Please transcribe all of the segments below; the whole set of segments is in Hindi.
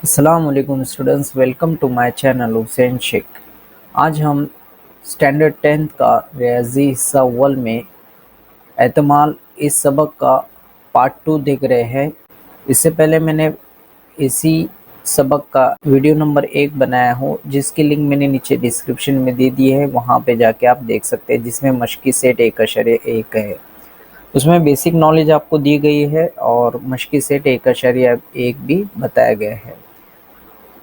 अस्सलाम वालेकुम students, welcome to my channel Hussain Shaikh. आज हम स्टैंडर्ड 10th का रियाजी हिस्सा अव्वल में एहतमाल इस सबक का पार्ट 2 देख रहे हैं। इससे पहले मैंने इसी सबक का वीडियो नंबर 1 बनाया हो, जिसकी लिंक मैंने नीचे डिस्क्रिप्शन में दे दी है, वहाँ पे जाके आप देख सकते हैं, जिसमें मशकी सेट 1.1 है। उसमें बेसिक नॉलेज आपको दी गई है और मशकी सेट 1.1 भी बताया गया है।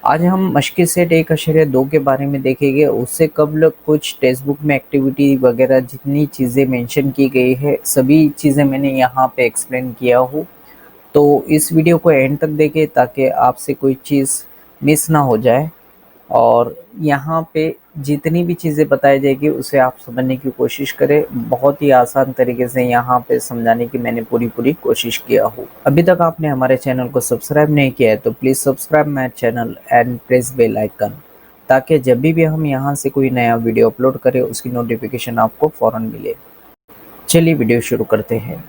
आज हम मशक़ी सेट 1.2 के बारे में देखेंगे। उससे कबल कुछ टेक्स्ट बुक में एक्टिविटी वगैरह जितनी चीज़ें मेंशन की गई है, सभी चीज़ें मैंने यहाँ पे एक्सप्लेन किया हूँ। तो इस वीडियो को एंड तक देखें ताकि आपसे कोई चीज़ मिस ना हो जाए। और यहाँ पे जितनी भी चीज़ें बताई जाएगी उसे आप समझने की कोशिश करें। बहुत ही आसान तरीके से यहाँ पे समझाने की मैंने पूरी कोशिश किया हूँ। अभी तक आपने हमारे चैनल को सब्सक्राइब नहीं किया है तो please subscribe my channel and press bell icon, ताकि जब भी हम यहाँ से कोई नया वीडियो अपलोड करें उसकी नोटिफिकेशन आपको फ़ौरन मिले। चलिए वीडियो शुरू करते हैं।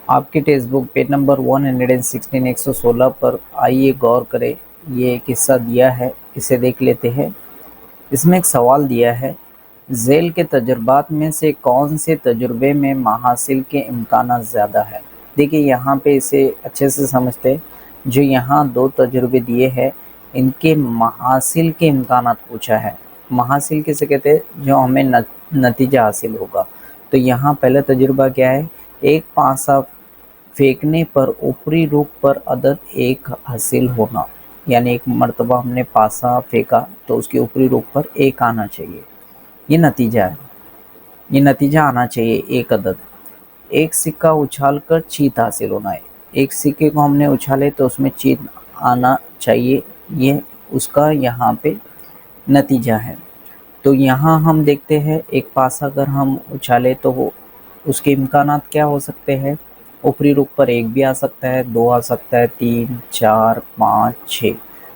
आपकी टेक्स्ट बुक पेज नंबर 116 116 पर आइए गौर करें। ये एक हिस्सा दिया है, इसे देख लेते हैं। इसमें एक सवाल दिया है, झेल के तजुर्बात में से कौन से तजुर्बे में महासिल के इम्कानात ज़्यादा है। देखिए यहाँ पे इसे अच्छे से समझते हैं। जो यहाँ दो तजुर्बे दिए हैं, इनके महासिल के इम्कानात पूछा है। महासिल किसे कहते हैं? जो हमें नतीजा हासिल होगा। तो यहाँ पहला तजुर्बा क्या है? एक पासा फेंकने पर ऊपरी रुख पर अदद 1 हासिल होना। यानी एक मर्तबा हमने पासा फेंका तो उसके ऊपरी रुख पर 1 आना चाहिए। ये नतीजा है, ये नतीजा आना चाहिए 1 अदद। एक सिक्का उछाल कर चीत हासिल होना है। एक सिक्के को हमने उछाले तो उसमें चीत आना चाहिए, ये उसका यहाँ पे नतीजा है। तो यहाँ हम देखते हैं, एक पासा अगर हम उछाले तो वो उसके इम्कानात क्या हो सकते हैं? ऊपरी रुख पर 1 भी आ सकता है, 2 आ सकता है, 3, 4, 5, 6।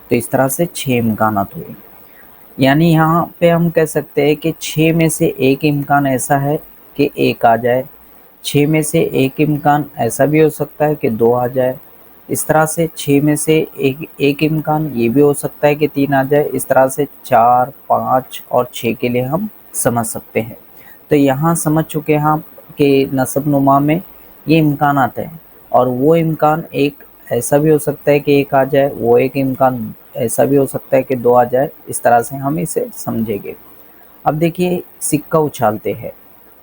तो इस तरह से 6 इम्कानात हुए। यानी यहाँ पे हम कह सकते हैं कि 6 में से 1 इम्कान ऐसा है कि 1 आ जाए। 6 में से 1 इम्कान ऐसा भी हो सकता है कि 2 आ जाए। इस तरह से 6 में से एक इम्कान ये भी हो सकता है कि 3 आ जाए। इस तरह से 4, 5 और 6 के लिए हम समझ सकते हैं। तो यहाँ समझ चुके हैं हम कि नस्ब नुमा में ये इम्कान आते हैं। और वो इम्कान एक ऐसा भी हो सकता है कि 1 आ जाए, वो एक इम्कान ऐसा भी हो सकता है कि 2 आ जाए। इस तरह से हम इसे समझेंगे। अब देखिए, सिक्का उछालते हैं,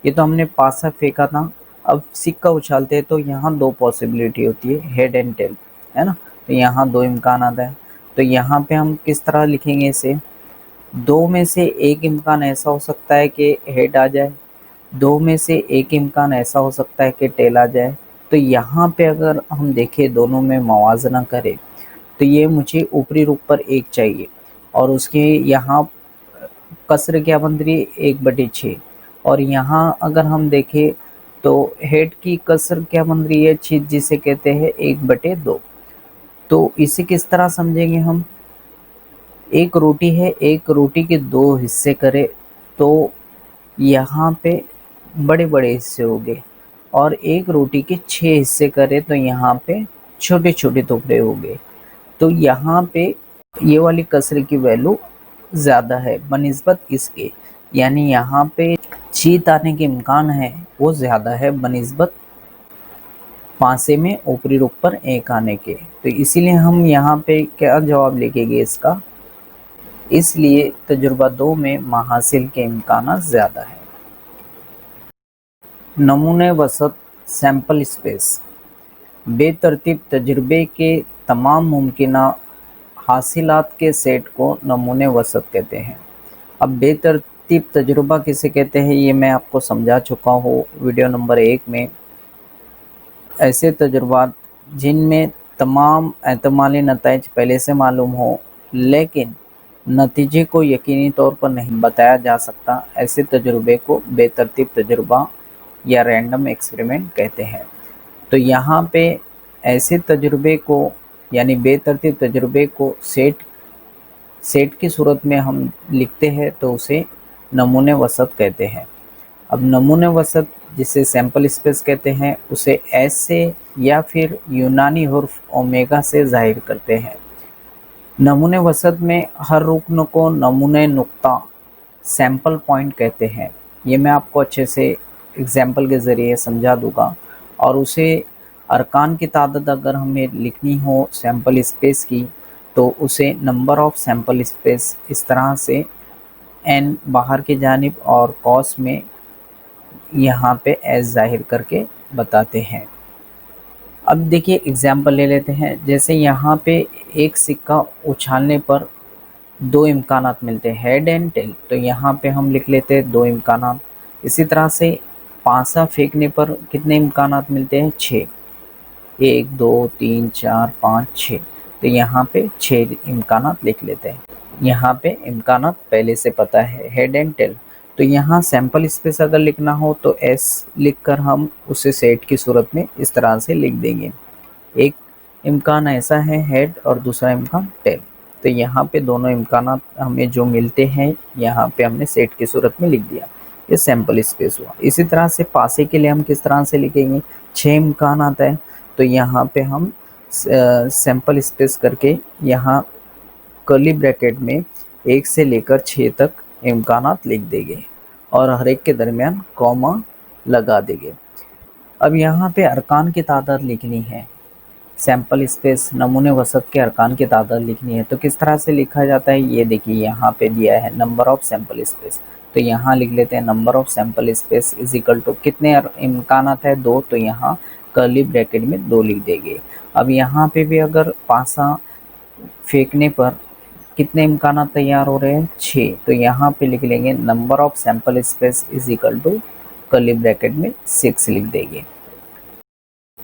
ये तो हमने पासा फेंका था। अब सिक्का उछालते हैं तो यहाँ 2 पॉसिबिलिटी होती है, हेड एंड टेल, है ना। तो यहाँ 2 इम्कान आता है। तो यहाँ पे हम किस तरह लिखेंगे इसे? 2 में से 1 इम्कान ऐसा हो सकता है कि हेड आ जाए, 2 में से 1 इम्कान ऐसा हो सकता है कि टेल आ जाए। तो यहाँ पे अगर हम देखें, दोनों में मवाजना करें, तो ये मुझे ऊपरी रुख पर 1 चाहिए और उसके यहाँ कसर क्या बन रही है? 1/6। और यहाँ अगर हम देखें तो हेड की कसर क्या बन रही है? छीत, जिसे कहते हैं 1/2। तो इसे किस तरह समझेंगे हम? एक रोटी है, एक रोटी के 2 हिस्से करें तो यहाँ पे बड़े बड़े हिस्से हो गए, और एक रोटी के 6 हिस्से करें तो यहाँ पे छोटे छोटे टुकड़े हो गए। तो यहाँ पे ये वाली कसर की वैल्यू ज़्यादा है बनिस्बत इसके। यानी यहाँ पे चीत आने के इम्कान है वो ज़्यादा है बनिस्बत पासे में ऊपरी रुख पर 1 आने के। तो इसीलिए हम यहाँ पे क्या जवाब लिखेंगे इसका? इसलिए तजुर्बा 2 में महासिल के इम्कान ज़्यादा है। नमूने वसत सैंपल स्पेस। बेतरतीब तजुर्बे के तमाम मुमकिना हासिलात के सेट को नमूने वसत कहते हैं। अब बेतरतीब तजुर्बा किसे कहते हैं ये मैं आपको समझा चुका हूँ वीडियो नंबर 1 में। ऐसे तजुर्बात जिनमें तमाम एहतमाली नताइज पहले से मालूम हो, लेकिन नतीजे को यकीनी तौर पर नहीं बताया जा सकता, ऐसे तजुर्बे को बेतरतीब तजुर्बा या रैंडम एक्सपेरिमेंट कहते हैं। तो यहाँ पे ऐसे तजुर्बे को, यानी बेतरतीब तजुर्बे को सेट की सूरत में हम लिखते हैं तो उसे नमूने वसत कहते हैं। अब नमूने वसत जिसे सैंपल स्पेस कहते हैं उसे एस से या फिर यूनानी हुर्फ ओमेगा से जाहिर करते हैं। नमूने वसत में हर रुकन को नमूने नुक्ता सैंपल पॉइंट कहते हैं। ये मैं आपको अच्छे से एग्जाम्पल के ज़रिए समझा दूंगा। और उसे अरकान की तादाद अगर हमें लिखनी हो सैंपल स्पेस की तो उसे नंबर ऑफ सैंपल स्पेस इस तरह से n बाहर की जानिब और कॉस में यहाँ पे एस जाहिर करके बताते हैं। अब देखिए एग्जाम्पल ले लेते हैं। जैसे यहाँ पे एक सिक्का उछालने पर दो इम्कानात मिलते हैं, हेड एंड टेल, तो यहाँ पे हम लिख लेते हैं दो इम्कानात। इसी तरह से पासा फेंकने पर कितने इम्कानात मिलते हैं, 6, 1 2 3 4 5 6, तो यहाँ पे 6 इम्कानात लिख लेते हैं। यहाँ पे इम्कानात पहले से पता है, हेड एंड टेल। तो यहाँ सैंपल स्पेस अगर लिखना हो तो एस लिखकर हम उसे सेट की सूरत में इस तरह से लिख देंगे। एक इम्कान ऐसा है हेड और दूसरा इम्कान टेल, तो यहाँ पे दोनों इम्कानात हमें जो मिलते हैं यहाँ पे हमने सेट की सूरत में लिख दिया, ये सैंपल स्पेस हुआ। इसी तरह से पासे के लिए हम किस तरह से लिखेंगे, 6 इम्कानात है, तो यहाँ पे हम सैंपल स्पेस करके यहाँ कर्ली ब्रैकेट में 1 से लेकर 6 तक इम्कानात लिख देंगे और हर एक के दरमियान कॉमा लगा देंगे। अब यहाँ पे अरकान की तादाद लिखनी है, सैंपल स्पेस नमूने वसत के अरकान की तादाद लिखनी है, तो किस तरह से लिखा जाता है, ये देखिए यहाँ पे दिया है नंबर ऑफ सैंपल स्पेस, तो यहाँ लिख लेते हैं number of sample space is equal to कितने इम्कानात है, 2, तो यहाँ कर्ली ब्रैकेट में 2 लिख देंगे। अब यहाँ पे भी अगर पासा फेंकने पर कितने इम्कानात तैयार हो रहे हैं, 6, तो यहाँ पे लिख लेंगे number of sample space is equal to curly bracket में 6 लिख देंगे।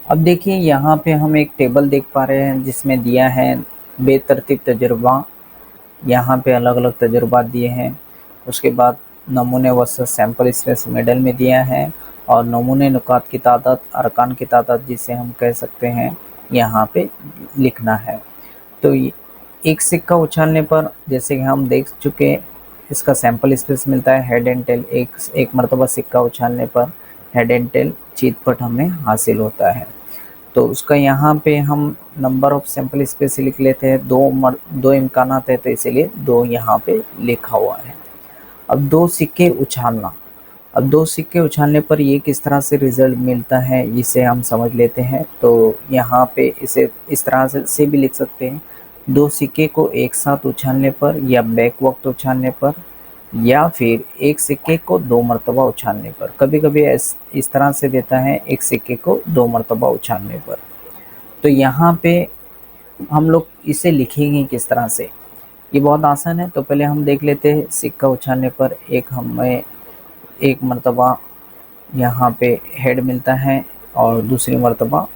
अब देखिए यहाँ पे हम एक टेबल देख पा रहे हैं जिसमें दिया है बेतरतीब तजुर्बा, यहाँ पे अलग अलग तजुर्बा दिए हैं। उसके बाद नमूने वसत सैंपल स्पेस मिडल में दिया है और नमूने नुकात की तादाद अरकान की तादाद जिसे हम कह सकते हैं यहाँ पे लिखना है। तो एक सिक्का उछालने पर जैसे कि हम देख चुके इसका सैंपल स्पेस मिलता है हेड एंड टेल, एक मरतबा सिक्का उछालने पर हेड एंड टेल चीतपट हमें हासिल होता है। तो उसका यहाँ पे हम नंबर ऑफ सैंपल स्पेस लिख लेते हैं, दो इम्कानात है तो इसीलिए 2 यहाँ पे लिखा हुआ है। अब 2 सिक्के उछालना, अब 2 सिक्के उछालने पर ये किस तरह से रिजल्ट मिलता है इसे हम समझ लेते हैं। तो यहाँ पे इसे इस तरह से भी लिख सकते हैं, 2 सिक्के को एक साथ उछालने पर या बैक वक्त उछालने पर या फिर एक सिक्के को 2 मरतबा उछालने पर। कभी कभी इस तरह से देता है एक सिक्के को 2 मरतबा उछालने पर। तो यहाँ पे हम लोग इसे लिखेंगे किस तरह से, ये बहुत आसान है। तो पहले हम देख लेते हैं सिक्का उछालने पर हमें एक मरतबा यहाँ पे हेड मिलता है और दूसरी मरतबा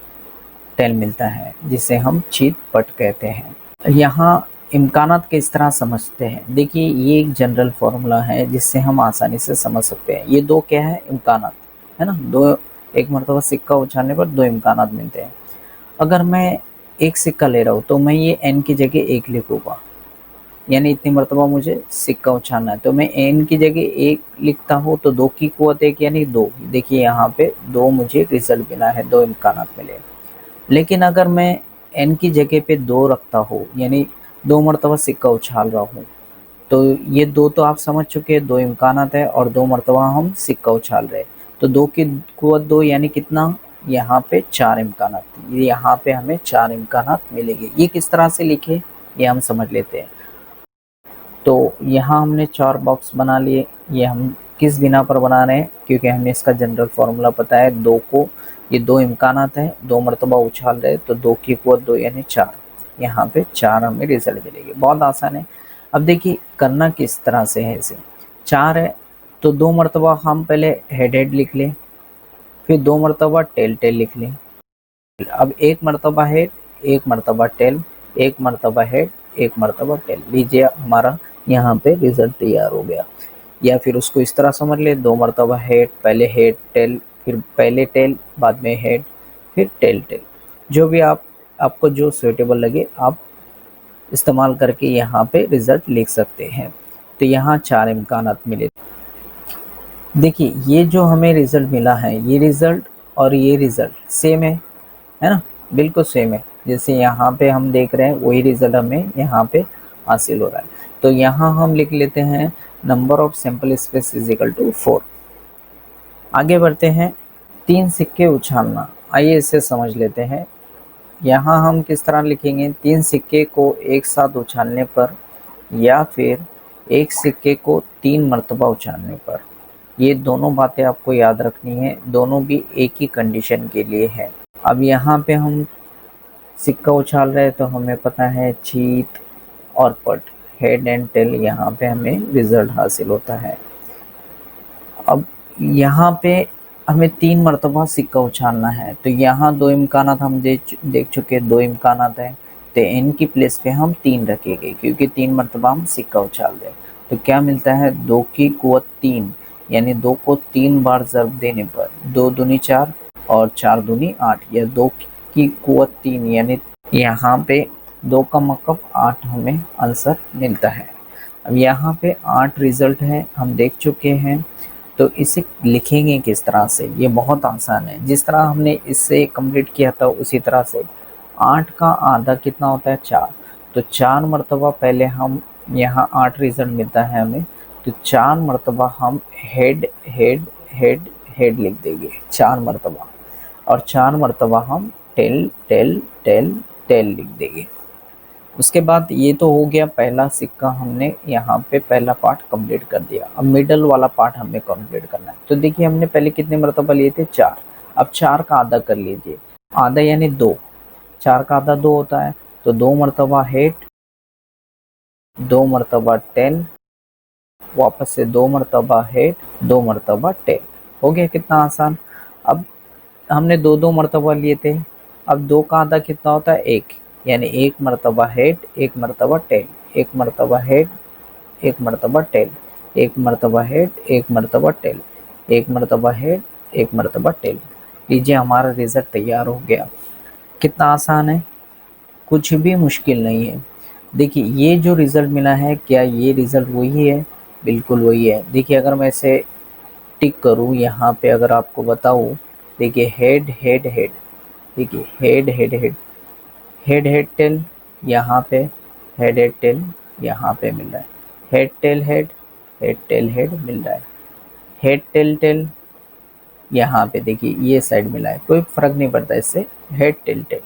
टेल मिलता है जिसे हम चीत पट कहते हैं। यहाँ इम्कानात के इस तरह समझते हैं, देखिए ये एक जनरल फार्मूला है जिससे हम आसानी से समझ सकते हैं। ये 2 क्या है, इम्कानात है ना, 2 एक मरतबा सिक्का उछालने पर 2 इम्कानात मिलते हैं। अगर मैं एक सिक्का ले रहा हूँ तो मैं ये n की जगह 1 लिखूँगा, यानी इतनी मरतबा मुझे सिक्का उछालना है, तो मैं n की जगह 1 लिखता हूँ तो 2 की कुव्वत 1 यानी 2। देखिए यहाँ पे 2 मुझे रिजल्ट मिला है, 2 इम्कानात मिले। लेकिन अगर मैं n की जगह पे 2 रखता हूँ यानी 2 मरतबा सिक्का उछाल रहा हूँ, तो ये 2 तो आप समझ चुके हैं, 2 इम्कानात है और 2 मरतबा हम सिक्का उछाल रहे हैं, तो 2 की कुव्वत 2 यानी कितना, यहाँ पे 4 इम्कानात, यहाँ पे हमें 4 इम्कानात मिलेंगे। ये किस तरह से लिखे ये हम समझ लेते हैं। तो यहाँ हमने 4 बॉक्स बना लिए, ये हम किस बिना पर बना रहे हैं, क्योंकि हमें इसका जनरल फार्मूला पता है, 2 को ये 2 इम्कानात है, 2 मरतबा उछाल रहे तो 2 की कुव्वत 2 यानी 4, यहाँ पे 4 हमें रिजल्ट मिलेंगे। बहुत आसान है। अब देखिए करना किस तरह से है, इसे 4 है तो 2 मरतबा हम पहले हेड लिख लें, फिर 2 मरतबा टेल लिख लें। अब 1 मरतबा हेड, 1 मरतबा टेल, 1 मरतबा हेड, 1 मरतबा टेल, लीजिए हमारा यहाँ पे रिजल्ट तैयार हो गया। या फिर उसको इस तरह समझ ले, 2 मरतबा हेड, पहले हेड टेल, फिर पहले टेल बाद में हेड, फिर टेल, जो भी आपको जो सूटेबल लगे आप इस्तेमाल करके यहाँ पे रिजल्ट लिख सकते हैं। तो यहाँ 4 इम्कानात मिले। देखिए ये जो हमें रिजल्ट मिला है, ये रिजल्ट और ये रिजल्ट सेम है ना, बिल्कुल सेम है। जैसे यहाँ पे हम देख रहे हैं वही रिजल्ट हमें यहाँ पे हासिल हो रहा है। तो यहाँ हम लिख लेते हैं number of sample space is equal to 4। आगे बढ़ते हैं, 3 सिक्के उछालना। आइए इसे समझ लेते हैं। यहाँ हम किस तरह लिखेंगे, 3 सिक्के को एक साथ उछालने पर या फिर एक सिक्के को 3 मरतबा उछालने पर। ये दोनों बातें आपको याद रखनी है, दोनों भी एक ही कंडीशन के लिए है। अब यहाँ पे हम सिक्का उछाल रहे हैं तो हमें पता है चीत और पट, हेड एंड टेल, यहाँ पे हमें रिजल्ट हासिल होता है। अब यहाँ पे हमें 3 मरतबा सिक्का उछालना है, तो यहाँ 2 इम्कानात हम देख चुके, 2 इम्कानात हैं, तो इनकी प्लेस पे हम 3 रखेंगे क्योंकि 3 मरतबा हम सिक्का उछाल रहे हैं। तो क्या मिलता है, 2 की कुवत 3, यानी 2 को 3 बार ज़रब देने पर 2 दूनी 4 और 4 दूनी 8, या 2 की कुवत 3, यानी यहाँ पे 2 का मतलब 8 हमें आंसर मिलता है। अब यहाँ पे 8 रिजल्ट है, हम देख चुके हैं। तो इसे लिखेंगे किस तरह से, ये बहुत आसान है। जिस तरह हमने इससे कंप्लीट किया था उसी तरह से। 8 का आधा कितना होता है, 4। तो 4 मरतबा पहले हम, यहाँ 8 रिजल्ट मिलता है हमें, तो 4 मरतबा हम हेड हेड हेड हेड लिख देंगे 4 मरतबा, और 4 मरतबा हम टेल टेल टेल टेल लिख देंगे। उसके बाद ये तो हो गया पहला सिक्का, हमने यहाँ पे पहला पार्ट कंप्लीट कर दिया। अब मिडल वाला पार्ट हमें कंप्लीट करना है। तो देखिए हमने पहले कितने मरतबा लिए थे, 4। अब 4 का आधा कर लीजिए, आधा यानी 2, 4 का आधा 2 होता है, तो 2 मरतबा हेड, 2 मरतबा टेल, वापस से 2 मरतबा हेड, 2 मरतबा टेल। हो गया कितना आसान। अब हमने 2-2 मरतबा लिए थे, अब 2 का आधा कितना होता है, 1, यानी 1 मरतबा हेड, 1 मरतबा टेल, 1 मरतबा हेड, 1 मरतबा टेल, 1 मरतबा हेड, 1 मरतबा टेल, 1 मरतबा हेड, 1 मरतबा टेल। लीजिए हमारा रिजल्ट तैयार हो गया। कितना आसान है, कुछ भी मुश्किल नहीं है। देखिए ये जो रिजल्ट मिला है, क्या ये रिजल्ट वही है, बिल्कुल वही है। देखिए अगर मैं इसे टिक करूँ यहाँ पे, अगर आपको बताऊँ, देखिए हेड हेड हेड, देखिए head head head, head head tell, यहाँ पे हेड हेड टेल, यहाँ पे मिल रहा है head tail head, head tail head मिल रहा है, हेड टेल टेल, यहाँ पे देखिए ये साइड मिला है, कोई फर्क नहीं पड़ता इससे। Head tail tail,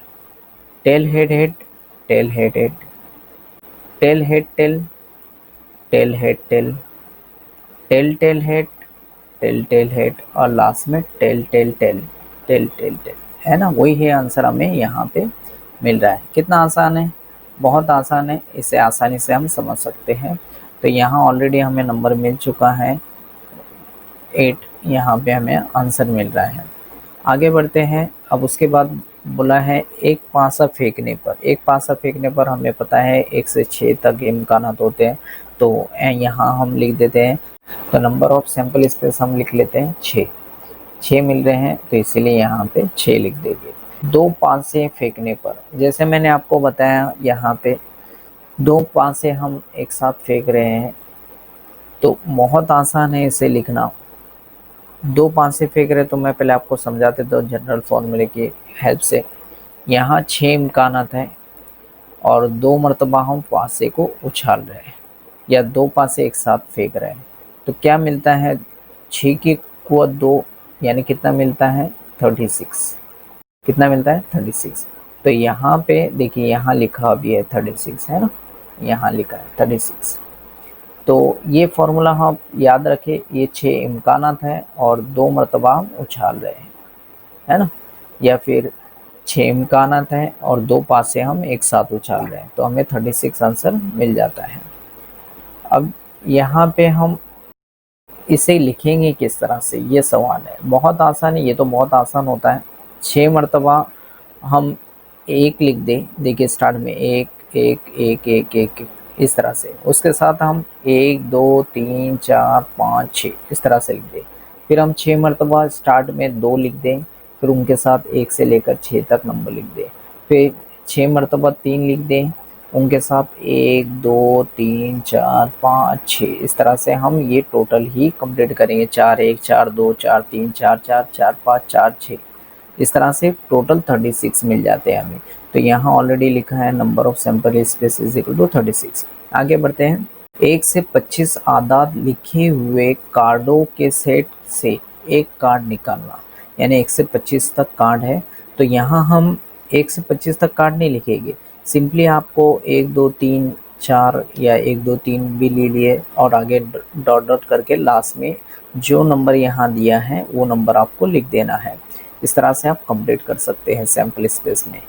tail head head, tail head head, tail head tail, tail head tail, tail tail head, tail tail head, और लास्ट में tail tail tail, tail tail tail, है ना, वही है आंसर हमें यहाँ पे मिल रहा है। कितना आसान है, बहुत आसान है, इसे आसानी से हम समझ सकते हैं। तो यहाँ ऑलरेडी हमें नंबर मिल चुका है 8, यहाँ पे हमें आंसर मिल रहा है। आगे बढ़ते हैं। अब उसके बाद बोला है एक पासा फेंकने पर, एक पासा फेंकने पर हमें पता है 1 से 6 तक इम्कानात होते हैं, तो यहाँ हम लिख देते हैं, तो नंबर ऑफ सैंपल स्पेस हम लिख लेते हैं 6। 6 मिल रहे हैं तो इसीलिए यहाँ पे 6 लिख देंगे। 2 पासे फेंकने पर, जैसे मैंने आपको बताया यहाँ पे 2 पासे हम एक साथ फेंक रहे हैं, तो बहुत आसान है इसे लिखना। 2 पासे फेंक रहे, तो मैं पहले आपको समझाते तो जनरल फॉर्मूले की हेल्प से। यहाँ 6 इम्कानात हैं और 2 मरतबा हम पासे को उछाल रहे हैं या 2 पासे एक साथ फेंक रहे हैं, तो क्या मिलता है, 6 की कुवत 2, यानी कितना मिलता है, 36। कितना मिलता है, 36। तो यहाँ पे देखिए यहाँ लिखा भी है 36, है ना, यहाँ लिखा है 36। तो ये फॉर्मूला हम याद रखें, ये 6 इम्कानात हैं और 2 मरतबा हम उछाल रहे हैं, है ना, या फिर 6 इम्कानात हैं और 2 पासे हम एक साथ उछाल रहे हैं, तो हमें 36 आंसर मिल जाता है। अब यहाँ पे हम इसे लिखेंगे किस तरह से, ये सवाल है। बहुत आसान है, ये तो बहुत आसान होता है। 6 मरतबा हम 1 लिख दें, देखिए स्टार्ट में 1 1 1 1 1 इस तरह से, उसके साथ हम 1 2 3 4 5 6 इस तरह से लिख दें। फिर हम 6 मरतबा स्टार्ट में 2 लिख दें, फिर उनके साथ 1 से लेकर 6 तक नंबर लिख दें। फिर 6 मरतबा 3 लिख दें, उनके साथ 1 2 3 4 5 6 इस तरह से हम ये टोटल ही कंप्लीट करेंगे। 4 1 4 2 4 3 4 4 4 5 4 6 इस तरह से टोटल 36 मिल जाते हैं हमें। तो यहाँ ऑलरेडी लिखा है number of sample space is equal to 36। आगे बढ़ते हैं। 1 से 25 आदाद लिखे हुए कार्डों के सेट से एक कार्ड निकालना, यानी 1 से 25 तक कार्ड है। तो यहाँ हम 1 से 25 तक कार्ड नहीं लिखेंगे, सिंपली आपको 1 2 3 4 या 1 2 3 भी ले लिए और आगे डॉट डॉट करके लास्ट में जो नंबर यहाँ दिया है वो नंबर आपको लिख देना है। इस तरह से आप कंप्लीट कर सकते हैं सैंपल स्पेस में।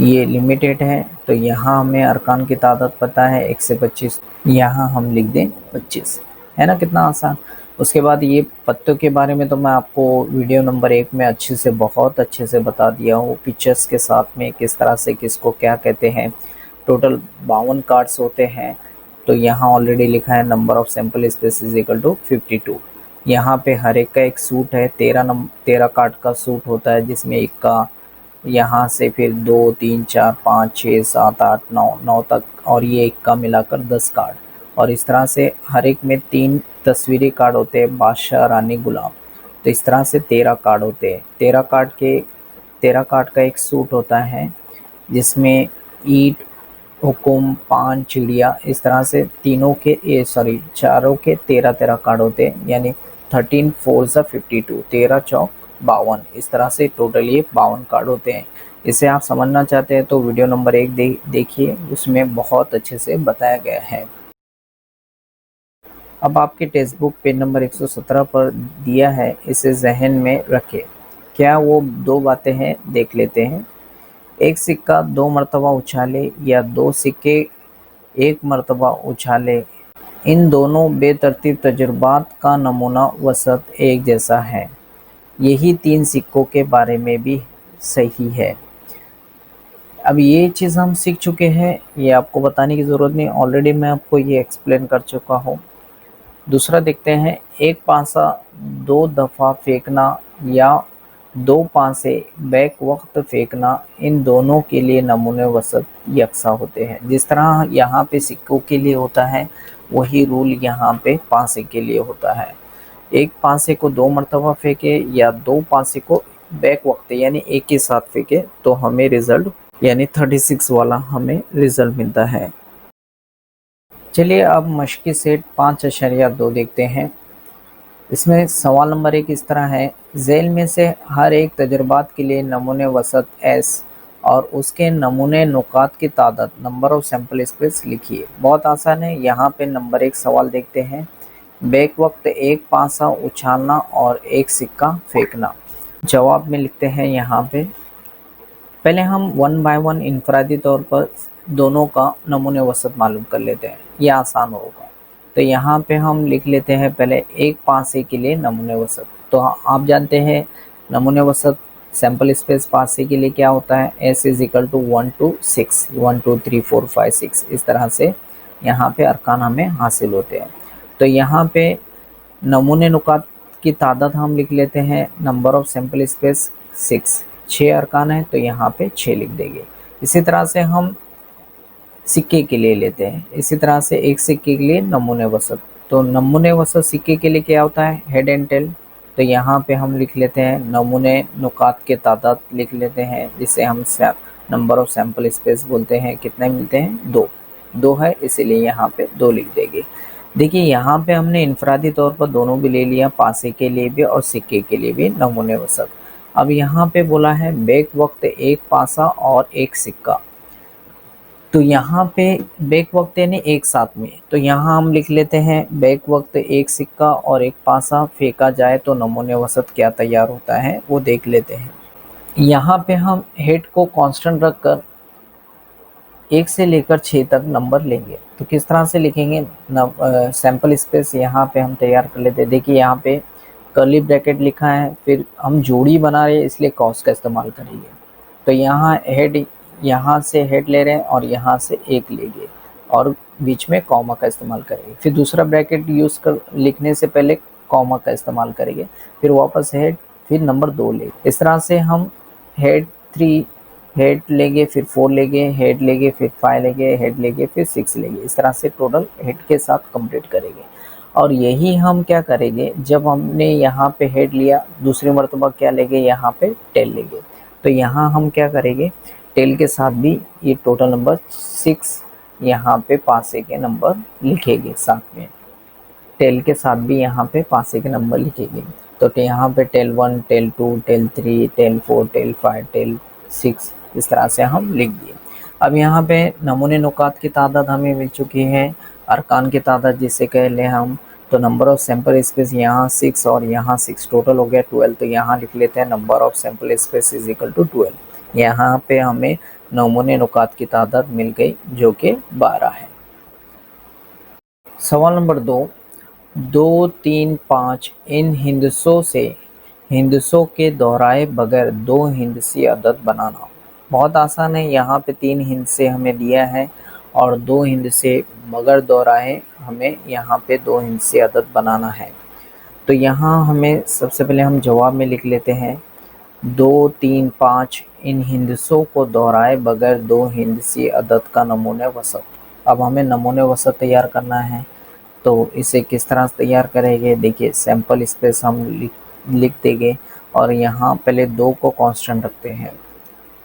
ये लिमिटेड है, तो यहाँ हमें अरकान की तादाद पता है 1 से 25, यहाँ हम लिख दें 25, है ना, कितना आसान। उसके बाद ये पत्तों के बारे में तो मैं आपको वीडियो नंबर 1 में अच्छे से बहुत अच्छे से बता दिया हूँ, पिक्चर्स के साथ में किस तरह से किसको क्या कहते हैं। टोटल 52 कार्ड्स होते हैं। तो यहाँ ऑलरेडी लिखा है number of sample space is equal to 52। यहाँ पे हर एक का एक सूट है, 13 कार्ड का सूट होता है, जिसमें एक का यहाँ से फिर 2 3 4 5 6 7 8 9 तक, और ये एक का मिलाकर 10 कार्ड। और इस तरह से हर एक में 3 तस्वीरी कार्ड होते हैं, बादशाह रानी गुलाम। तो इस तरह से 13 कार्ड होते हैं। 13 कार्ड का एक सूट होता है, जिसमें ईंट, हुकुम, पान, चिड़िया, इस तरह से चारों के 13 कार्ड होते हैं, यानी 13 4 52, 13 चौक 52। इस तरह से टोटल ये 52 कार्ड होते हैं। इसे आप समझना चाहते हैं तो वीडियो नंबर 1 देखिए, उसमें बहुत अच्छे से बताया गया है। अब आपके टेक्स्ट बुक पेज नंबर 117 पर दिया है, इसे जहन में रखें। क्या वो 2 बातें हैं, देख लेते हैं। एक सिक्का 2 मरतबा उछाले या 2 सिक्के 1 मरतबा उछाले, इन दोनों बेतरतीब तजुर्बात का नमूना वसत एक जैसा है। यही 3 सिक्कों के बारे में भी सही है। अब ये चीज़ हम सीख चुके हैं, ये आपको बताने की ज़रूरत नहीं, ऑलरेडी मैं आपको ये एक्सप्लेन कर चुका हूँ। दूसरा देखते हैं, एक पासा 2 दफ़ा फेंकना या 2 पासे बैक वक्त फेंकना, इन दोनों के लिए नमूने वसत यकसा होते हैं। जिस तरह यहाँ पे सिक्कों के लिए होता है, वही रूल यहाँ पे पासे के लिए होता है। एक पासे को 2 मरतबा फेंके या 2 पासे को बैक वक्त यानी एक ही साथ फेंके, तो हमें रिजल्ट यानी 36 वाला हमें रिजल्ट मिलता है। चलिए अब मश्की सेट 5.2 देखते हैं। इसमें सवाल नंबर 1 इस तरह है, झेल में से हर एक तजुर्बात के लिए नमूने वसत S और उसके नमूने नुकात की तादाद, नंबर ऑफ सैंपल स्पेस लिखिए। बहुत आसान है। यहाँ पे नंबर 1 सवाल देखते हैं। बैक वक्त 1 पासा उछालना और 1 सिक्का फेंकना। जवाब में लिखते हैं यहाँ पे, पहले हम 1 बाय 1 इनफरादी तौर पर दोनों का नमूने वसत मालूम कर लेते हैं, यह आसान होगा। तो यहाँ पे हम लिख लेते हैं पहले 1 पासे के लिए नमूने वसत। तो आप जानते हैं नमूने वसत सैंपल स्पेस पासे के लिए क्या होता है, S is equal to 1 to 6, 1 2 3 4 5 6, इस तरह से यहाँ पे अरकान हमें हासिल होते हैं। तो यहाँ पे नमूने नुकात की तादाद हम लिख लेते हैं, नंबर ऑफ सैंपल स्पेस 6 अरकान है, तो यहाँ पे 6 लिख देंगे। इसी तरह से हम सिक्के के लिए लेते हैं, इसी तरह से एक सिक्के के लिए नमूने वसत। तो नमूने वसत सिक्के के लिए क्या होता है, हेड एंड टेल। तो यहाँ पे हम लिख लेते हैं नमूने नुकात के तादाद लिख लेते हैं, जिसे हम नंबर ऑफ सैंपल स्पेस बोलते हैं। कितने मिलते हैं, 2 है, इसीलिए यहाँ पे 2 लिख देंगे। देखिए यहाँ पे हमने इनफरादी तौर पर दोनों भी ले लिया, पासे के लिए भी और सिक्के के लिए भी नमूने वसत। अब यहाँ पे बोला है बैक वक्त 1 पासा और 1 सिक्का, तो यहाँ पे बैक वक्त यानी एक साथ में, तो यहाँ हम लिख लेते हैं बैक वक्त 1 सिक्का और 1 पासा फेंका जाए तो नमूने वसत क्या तैयार होता है वो देख लेते हैं। यहाँ पे हम हेड को कांस्टेंट रखकर 1 से लेकर 6 तक नंबर लेंगे। तो किस तरह से लिखेंगे, सैंपल स्पेस यहाँ पे हम तैयार कर लेते हैं। देखिए यहाँ पे कर्ली ब्रैकेट लिखा है, फिर हम जोड़ी बना रहे हैं इसलिए कॉस का इस्तेमाल करेंगे। तो यहाँ हेड, यहाँ से हेड ले रहे हैं और यहाँ से 1 लेंगे और बीच में कॉमा का इस्तेमाल करेंगे। फिर दूसरा ब्रैकेट यूज़ कर लिखने से पहले कॉमा का इस्तेमाल करेंगे, फिर वापस हेड, फिर नंबर 2 ले। इस तरह से हम हेड 3 हेड लेंगे फिर 4 लेंगे, हेड लेंगे फिर 5 लेंगे, हेड लेंगे फिर 6 लेंगे। इस तरह से टोटल हेड के साथ कंप्लीट करेंगे। और यही हम क्या करेंगे, जब हमने यहाँ पे हेड लिया, दूसरी मरतबा क्या लेंगे, यहाँ पे टेल लेंगे। तो यहाँ हम क्या करेंगे, टेल के साथ भी ये टोटल नंबर 6 यहाँ पे पासे के नंबर लिखेंगे साथ में। टेल के साथ भी यहाँ पे पासे के नंबर लिखेंगे। तो यहाँ पे tail 1, tail 2, tail 3, tail 4, tail 5, tail 6 इस तरह से हम लिख दिए। अब यहाँ पे नमूने नुकात की तादाद हमें मिल चुकी है, अरकान की तादाद जिसे कह लें हम। तो नंबर ऑफ सैंपल स्पेस यहाँ 6 और यहाँ 6 टोटल हो गया 12। तो यहाँ लिख लेते हैं number of sample space is equal to 12। यहाँ पे हमें नमूने नुकात की तादाद मिल गई जो कि 12 है। सवाल नंबर 2, 2, 3, 5 इन हिंदसों के दोहराए बगैर 2 हिंदसी अदद बनाना। बहुत आसान है। यहाँ पे 3 हिंदसे हमें दिया है और 2 हिंदसे बगैर दोहराए हमें यहाँ पे 2 हिंदसी अदद बनाना है। तो यहाँ हमें सबसे पहले हम जवाब में लिख लेते हैं 2, 3, 5 इन हिंदसों को दोहराए बगैर 2 हिंदसी अदद का नमूने वसत। अब हमें नमूने वसत तैयार करना है। तो इसे किस तरह से तैयार करेंगे, देखिए सैंपल स्पेस हम लिख देंगे और यहाँ पहले 2 को कांस्टेंट रखते हैं।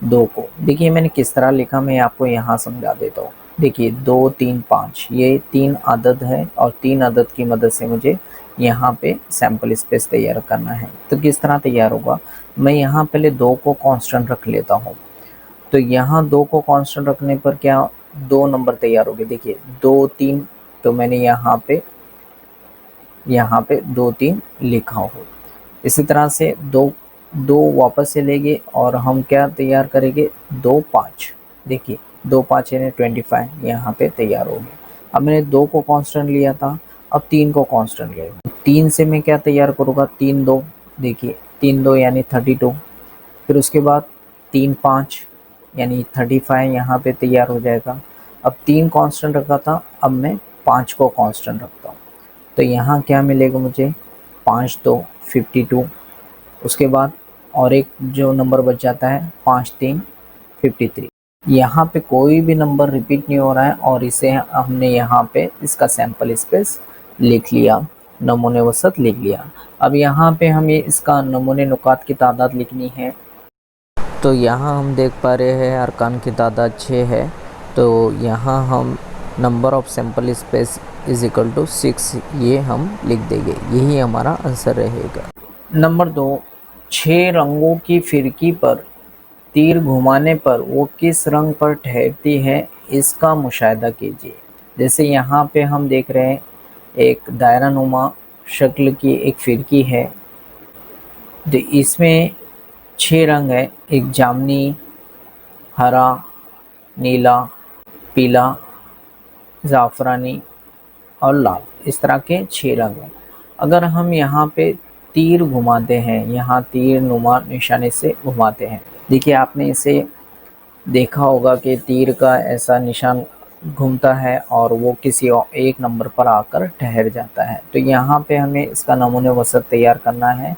2 को देखिए मैंने किस तरह लिखा, मैं आपको यहाँ समझा देता हूँ। देखिए 2, 3, 5 ये 3 अदद है और 3 अदद की मदद से मुझे यहाँ पे सैंपल स्पेस तैयार करना है। तो किस तरह तैयार होगा, मैं यहाँ पहले 2 को कांस्टेंट रख लेता हूँ। तो यहाँ 2 को कांस्टेंट रखने पर क्या 2 नंबर तैयार हो गए। देखिए 2, 3 तो मैंने यहाँ पे 2, 3 लिखा हो। इसी तरह से 2 वापस से लेंगे और हम क्या तैयार करेंगे 2, 5। देखिए 2, 5 यानी 25 यहाँ पे तैयार हो गया। अब मैंने 2 को कांस्टेंट लिया था, अब 3 को कांस्टेंट ले 3 से मैं क्या तैयार करूँगा 3, 2 देखिए 3, 2 यानी 32। फिर उसके बाद 3, 5 यानी 35 यहाँ पे तैयार हो जाएगा। अब 3 कांस्टेंट रखा था, अब मैं 5 को कांस्टेंट रखता हूँ। तो यहाँ क्या मिलेगा मुझे 5, 2 52। उसके बाद और एक जो नंबर बच जाता है 5, 3 53। यहाँ पे कोई भी नंबर रिपीट नहीं हो रहा है और इसे हमने यहाँ पे इसका सैंपल स्पेस लिख लिया, नमूने वसत लिख लिया। अब यहाँ पे हमें इसका नमूने नुकात की तादाद लिखनी है। तो यहाँ हम देख पा रहे हैं अरकान की तादाद 6 है। तो यहाँ हम number of sample space is equal to 6 ये हम लिख देंगे, यही हमारा आंसर रहेगा। नंबर 2, 6 रंगों की फिरकी पर तीर घुमाने पर वो किस रंग पर ठहरती है इसका मुशाहिदा कीजिए। जैसे यहाँ पे हम देख रहे हैं एक दायरा नुमा शक्ल की एक फिरकी है। तो इसमें 6 रंग है, एक जामनी, हरा, नीला, पीला, ज़ाफ़रानी और लाल, इस तरह के 6 रंग हैं। अगर हम यहाँ पे तीर घुमाते हैं, यहाँ तीर नुमा निशाने से घुमाते हैं, देखिए आपने इसे देखा होगा कि तीर का ऐसा निशान घूमता है और वो किसी एक नंबर पर आकर ठहर जाता है। तो यहाँ पे हमें इसका नमूने वसत तैयार करना है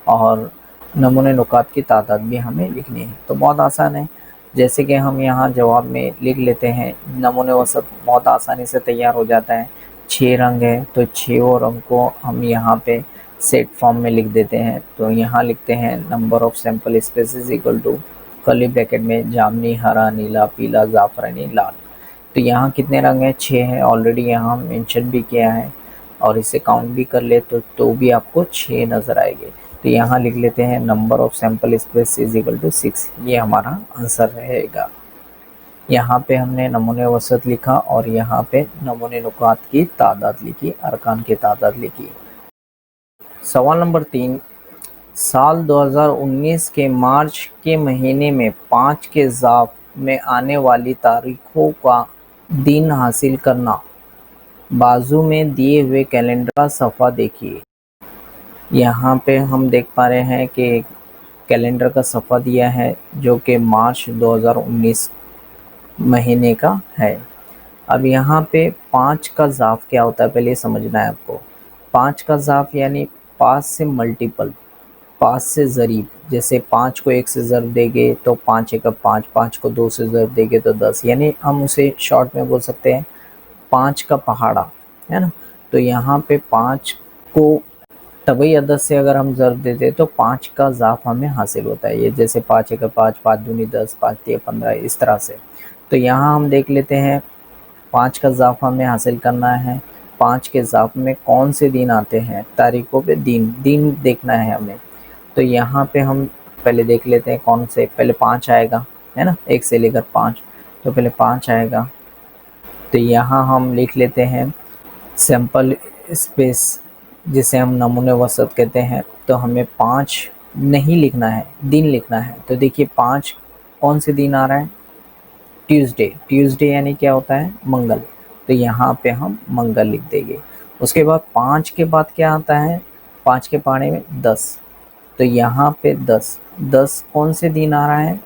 और नमूने नुकात की तादाद भी हमें लिखनी है। तो बहुत आसान है, जैसे कि हम यहाँ जवाब में लिख लेते हैं, नमूने वसत बहुत आसानी से तैयार हो जाता है। 6 रंग है तो 6 रंग को हम यहाँ पे सेट फॉर्म में लिख देते हैं। तो यहाँ लिखते हैं number of sample spaces equal to curly bracket में जामनी, हरा, नीला, पीला, ज़ाफ़रानी, लाल। तो यहाँ कितने रंग हैं 6 हैं, ऑलरेडी यहाँ मेंशन भी किया है और इसे काउंट भी कर ले तो भी आपको 6 नज़र आएंगे। तो यहाँ लिख लेते हैं number of sample space is equal to 6, ये हमारा आंसर रहेगा। यहाँ पे हमने नमूने वसत लिखा और यहाँ पे नमूने नुकात की तादाद लिखी, अरकान की तादाद लिखी। सवाल नंबर 3, साल 2019 के मार्च के महीने में 5 के ज़ाफ में आने वाली तारीखों का दिन हासिल करना। बाजू में दिए हुए कैलेंडर का सफ़ा देखिए। यहाँ पे हम देख पा रहे हैं कि कैलेंडर का सफ़ा दिया है जो कि मार्च 2019 महीने का है। अब यहाँ पे 5 का ज़ाफ क्या होता है पहले समझना है आपको। 5 का ज़ाफ यानी 5 से मल्टीपल, 5 से ज़रीब, जैसे 5 को 1 से ज़र्ब देंगे तो 5 एकम 5, 5 को 2 से ज़र्ब देंगे तो 10, यानी हम उसे शॉर्ट में बोल सकते हैं 5 का पहाड़ा, है ना। तो यहाँ पे 5 को तबई अदद से अगर हम ज़र्ब देते तो 5 का ज़ाफ हमें हासिल होता है, ये जैसे 5 एकम 5, 5 दूनी 10, 5 तिया 15, इस तरह से। तो यहाँ हम देख लेते हैं 5 का ज़ाफ हमें हासिल करना है। 5 के ज़ाफ में कौन से दिन आते हैं, तारीखों पे दिन देखना है हमें। तो यहाँ पे हम पहले देख लेते हैं कौन से, पहले 5 आएगा, है ना, 1 से लेकर 5, तो पहले 5 आएगा। तो यहाँ हम लिख लेते हैं सैंपल स्पेस, जिसे हम नमूने वसत कहते हैं। तो हमें 5 नहीं लिखना है, दिन लिखना है। तो देखिए 5 कौन से दिन आ रहा है, ट्यूसडे यानी क्या होता है, मंगल। तो यहाँ पे हम मंगल लिख देंगे। उसके बाद 5 के बाद क्या आता है, 5 के पहाड़े में 10, तो यहाँ पे 10 कौन से दिन आ रहा है,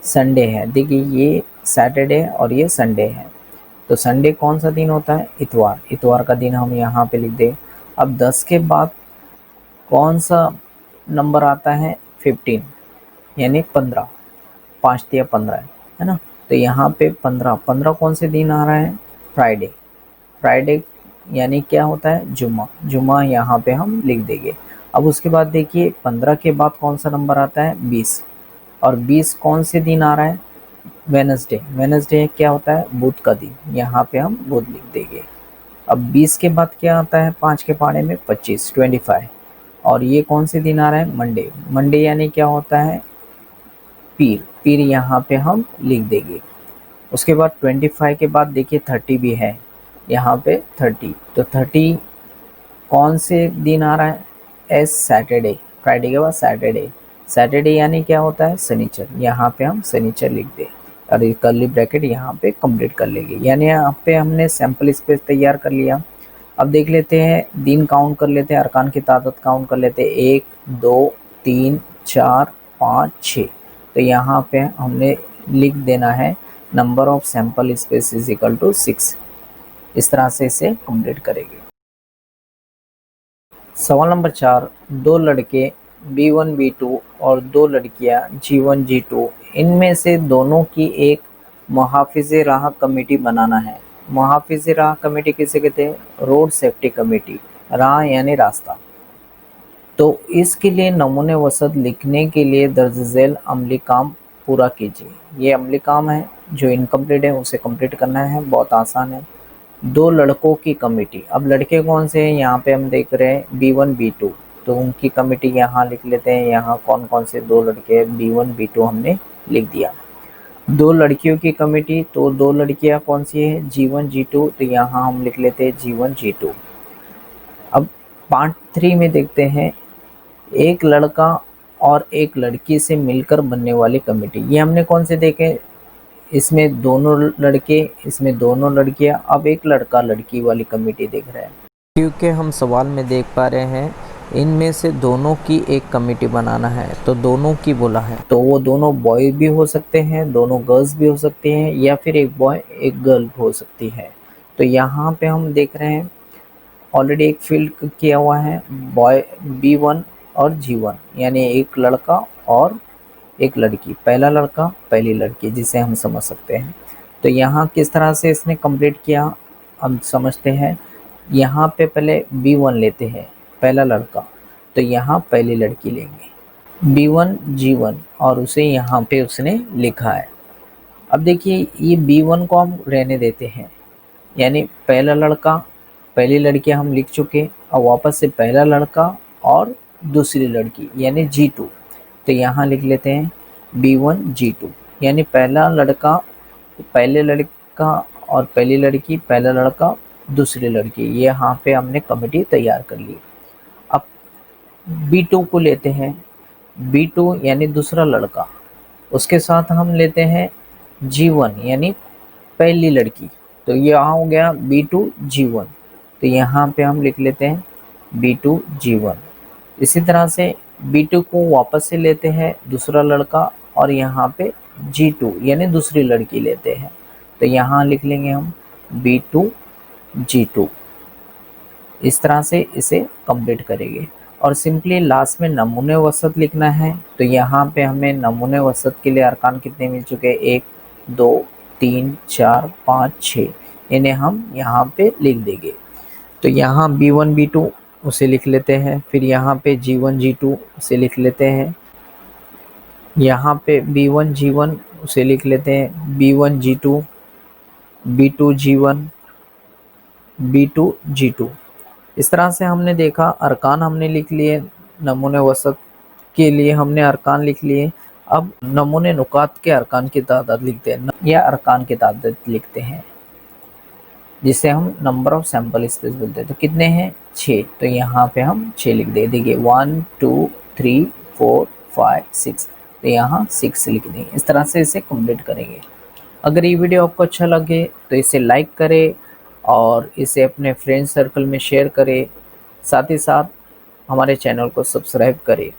संडे है। देखिए ये सैटरडे और ये संडे है। तो संडे कौन सा दिन होता है, इतवार का दिन हम यहाँ पे लिख दें। अब 10 के बाद कौन सा नंबर आता है, 15 यानी 15, 5 तिया 15 है ना। तो यहाँ पे 15 कौन से दिन आ रहा है, फ्राइडे यानी क्या होता है, जुमा यहाँ पे हम लिख देंगे। अब उसके बाद देखिए 15 के बाद कौन सा नंबर आता है, 20, और 20 कौन से दिन आ रहा है, वेनसडे क्या होता है, बुध का दिन, यहाँ पे हम बुध लिख देंगे। अब 20 के बाद क्या आता है, 5 के पहाड़े में 25, और ये कौन से दिन आ रहा है, मंडे यानी क्या होता है, पीर यहाँ पे हम लिख देंगे। उसके बाद 25 के बाद देखिए 30 भी है यहाँ पे 30, तो 30 कौन से दिन आ रहा है, एस सैटरडे, फ्राइडे के बाद सैटरडे यानी क्या होता है, शनिचर, यहाँ पे हम शनिचर लिख दें और ये कर्ली ब्रैकेट यहाँ पे कंप्लीट कर लेंगे। यानी यहाँ पे हमने सैंपल स्पेस तैयार कर लिया। अब देख लेते हैं दिन काउंट कर लेते हैं, अरकान की तादाद काउंट कर लेते हैं, 1 2 3 4 5 6। तो यहाँ पे हमने लिख देना है number of sample space is equal to 6। इस तरह से इसे कंप्लीट करेंगे। सवाल नंबर 4, 2 लड़के B1 B2 और 2 लड़कियां G1 G2, इनमें से दोनों की एक मुहाफिज़े राह कमेटी बनाना है। मुहाफिज़े राह कमेटी किसे कहते हैं, रोड सेफ्टी कमेटी, राह यानी रास्ता। तो इसके लिए नमूने वसत लिखने के लिए दर्ज झेल अमली काम पूरा कीजिए। ये अमली काम है, जो इनकम्प्लीट है उसे कंप्लीट करना है, बहुत आसान है। 2 लड़कों की कमेटी, अब लड़के कौन से हैं, यहाँ पे हम देख रहे हैं B1 B2, तो उनकी कमेटी यहाँ लिख लेते हैं। यहाँ कौन कौन से 2 लड़के हैं, B1 B2 हमने लिख दिया। 2 लड़कियों की कमेटी, तो 2 लड़कियाँ कौन सी है, G1 G2, तो यहाँ हम लिख लेते हैं G1 G2। अब पार्ट 3 में देखते हैं, एक लड़का और एक लड़की से मिलकर बनने वाली कमेटी। ये हमने कौन से देखे, इसमें दोनों लड़के, इसमें दोनों लड़कियां। अब एक लड़का लड़की वाली कमेटी देख रहे हैं, क्योंकि हम सवाल में देख पा रहे हैं इनमें से दोनों की एक कमेटी बनाना है, तो दोनों की बोला है, तो वो दोनों बॉय भी हो सकते हैं, दोनों गर्ल्स भी हो सकती हैं, या फिर एक बॉय एक गर्ल हो सकती है। तो यहाँ पे हम देख रहे हैं ऑलरेडी एक फील्ड किया हुआ है, बॉय B1 और G1, यानी एक लड़का और एक लड़की, पहला लड़का पहली लड़की, जिसे हम समझ सकते हैं। तो यहाँ किस तरह से इसने कंप्लीट किया हम समझते हैं। यहाँ पे पहले B1 लेते हैं, पहला लड़का, तो यहाँ पहली लड़की लेंगे B1 G1, और उसे यहाँ पे उसने लिखा है। अब देखिए ये B1 को हम रहने देते हैं, यानी पहला लड़का पहली लड़की हम लिख चुके। अब वापस से पहला लड़का और दूसरी लड़की यानी G2, तो यहाँ लिख लेते हैं B1 G2, यानी पहला लड़का पहले लड़का और पहली लड़की, पहला लड़का दूसरी लड़की, ये यहाँ पे हमने कमेटी तैयार कर ली। अब B2 को लेते हैं, B2 यानी दूसरा लड़का, उसके साथ हम लेते हैं G1 यानी पहली लड़की, तो यहाँ हो गया B2 G1, तो यहाँ पे हम लिख लेते हैं B2 G1। इसी तरह से B2 को वापस से लेते हैं दूसरा लड़का, और यहाँ पे G2 यानी दूसरी लड़की लेते हैं, तो यहाँ लिख लेंगे हम B2 G2। इस तरह से इसे कंप्लीट करेंगे। और सिंपली लास्ट में नमूने वसत लिखना है। तो यहाँ पे हमें नमूने वसत के लिए अरकान कितने मिल चुके हैं, 1 2 3 4 5 6, इन्हें हम यहाँ पे लिख देंगे। तो यहाँ B1 B2 उसे लिख लेते हैं, फिर यहाँ पे G1 G2 उसे लिख लेते हैं, यहाँ पे B1 G1 उसे लिख लेते हैं, B1 G2 B2 G1 B2 G2। इस तरह से हमने देखा अरकान हमने लिख लिए, नमूने वसत के लिए हमने अरकान लिख लिए। अब नमूने नुकात के अरकान की तादाद लिखते हैं या अरकान की तादाद लिखते हैं, जिसे हम नंबर ऑफ सैंपल स्पेस बोलते हैं। तो कितने हैं, 6। तो यहाँ पे हम 6 लिख दे देंगे, 1 2 3 4 5 6। तो यहाँ 6 लिख देंगे। इस तरह से इसे कंप्लीट करेंगे। अगर ये वीडियो आपको अच्छा लगे तो इसे लाइक करें और इसे अपने फ्रेंड सर्कल में शेयर करें, साथ ही साथ हमारे चैनल को सब्सक्राइब करें।